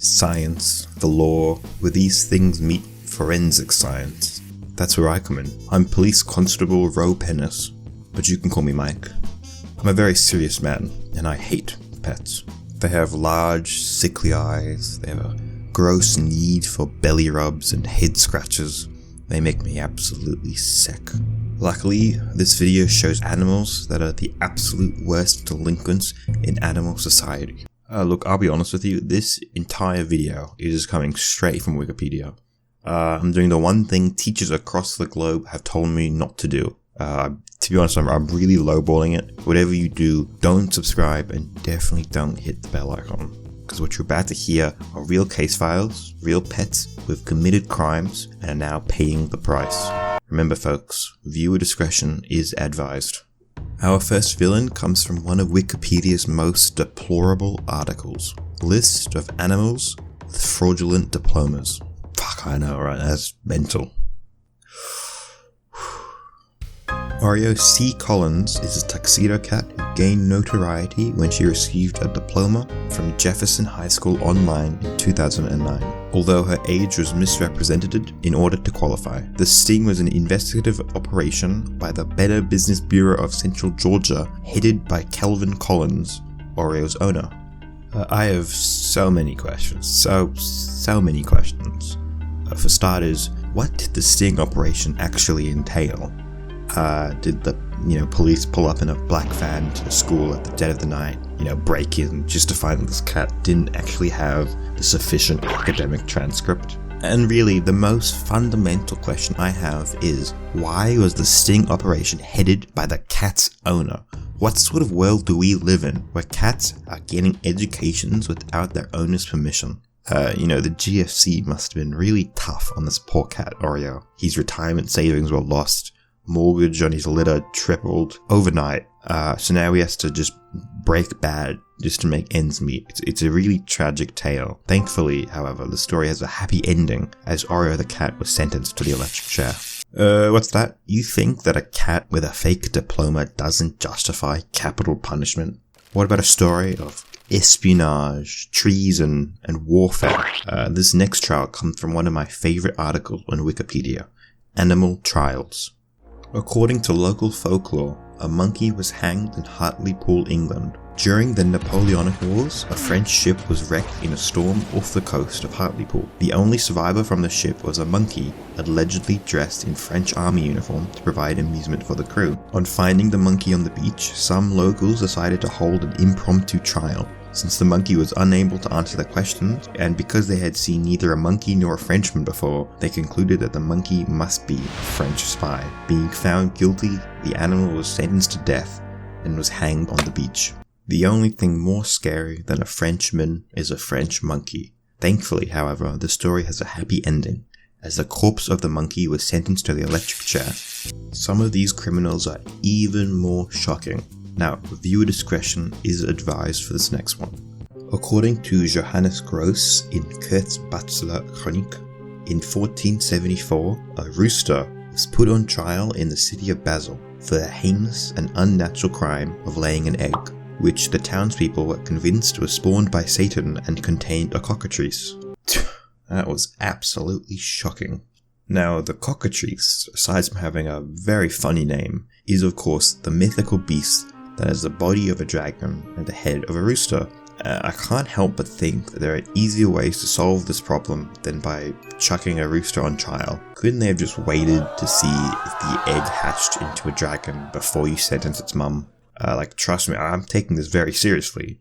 science, the law, where these things meet forensic science. That's where I come in. I'm Police Constable Roe Pennis, but you can call me Mike. I'm a very serious man, and I hate pets. They have large, sickly eyes, they have a gross need for belly rubs and head scratches. They make me absolutely sick. Luckily, this video shows animals that are the absolute worst delinquents in animal society. Look, I'll be honest with you, this entire video is coming straight from Wikipedia. I'm doing the one thing teachers across the globe have told me not to do. To be honest, I'm really lowballing it. Whatever you do, don't subscribe and definitely don't hit the bell icon. Because what you're about to hear are real case files, real pets who've committed crimes and are now paying the price. Remember folks, viewer discretion is advised. Our first villain comes from one of Wikipedia's most deplorable articles. List of animals with fraudulent diplomas. Fuck, I know, right? That's mental. Oreo C. Collins is a tuxedo cat who gained notoriety when she received a diploma from Jefferson High School online in 2009. Although her age was misrepresented in order to qualify. The sting was an investigative operation by the Better Business Bureau of Central Georgia, headed by Calvin Collins, Oreo's owner. I have so many questions. So many questions. For starters, what did the sting operation actually entail? Did the police pull up in a black van to the school at the dead of the night, break in just to find that this cat didn't actually have the sufficient academic transcript? And really, the most fundamental question I have is, why was the sting operation headed by the cat's owner? What sort of world do we live in where cats are getting educations without their owner's permission? The GFC must have been really tough on this poor cat, Oreo. His retirement savings were lost. Mortgage on his litter tripled overnight, so now he has to just break bad just to make ends meet. It's a really tragic tale. Thankfully, however, the story has a happy ending, as Oreo the cat was sentenced to the electric chair. What's that? You think that a cat with a fake diploma doesn't justify capital punishment? What about a story of espionage, treason, and warfare? This next trial comes from one of my favorite articles on Wikipedia, Animal Trials. According to local folklore, a monkey was hanged in Hartlepool, England. During the Napoleonic Wars, a French ship was wrecked in a storm off the coast of Hartlepool. The only survivor from the ship was a monkey, allegedly dressed in French army uniform to provide amusement for the crew. On finding the monkey on the beach, some locals decided to hold an impromptu trial. Since the monkey was unable to answer the questions, and because they had seen neither a monkey nor a Frenchman before, they concluded that the monkey must be a French spy. Being found guilty, the animal was sentenced to death and was hanged on the beach. The only thing more scary than a Frenchman is a French monkey. Thankfully, however, the story has a happy ending, as the corpse of the monkey was sentenced to the electric chair. Some of these criminals are even more shocking. Now, viewer discretion is advised for this next one. According to Johannes Gross in Kurzbüchler Chronik, in 1474, a rooster was put on trial in the city of Basel for the heinous and unnatural crime of laying an egg, which the townspeople were convinced was spawned by Satan and contained a cockatrice. That was absolutely shocking. Now, the cockatrice, aside from having a very funny name, is of course the mythical beast that has the body of a dragon and the head of a rooster. I can't help but think that there are easier ways to solve this problem than by chucking a rooster on trial. Couldn't they have just waited to see if the egg hatched into a dragon before you sentence its mum? Trust me, I'm taking this very seriously,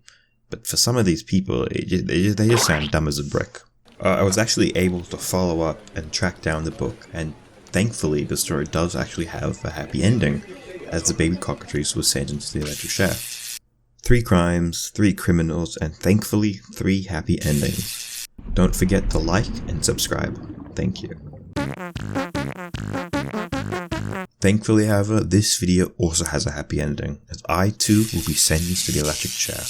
but for some of these people, they just sound dumb as a brick. I was actually able to follow up and track down the book, and thankfully the story does actually have a happy ending, as the baby cockatrice was sentenced to the electric chair. 3 crimes, 3 criminals, and thankfully 3 happy endings. Don't forget to like and subscribe. Thank you. Thankfully, however, this video also has a happy ending, as I too will be sentenced to the electric chair.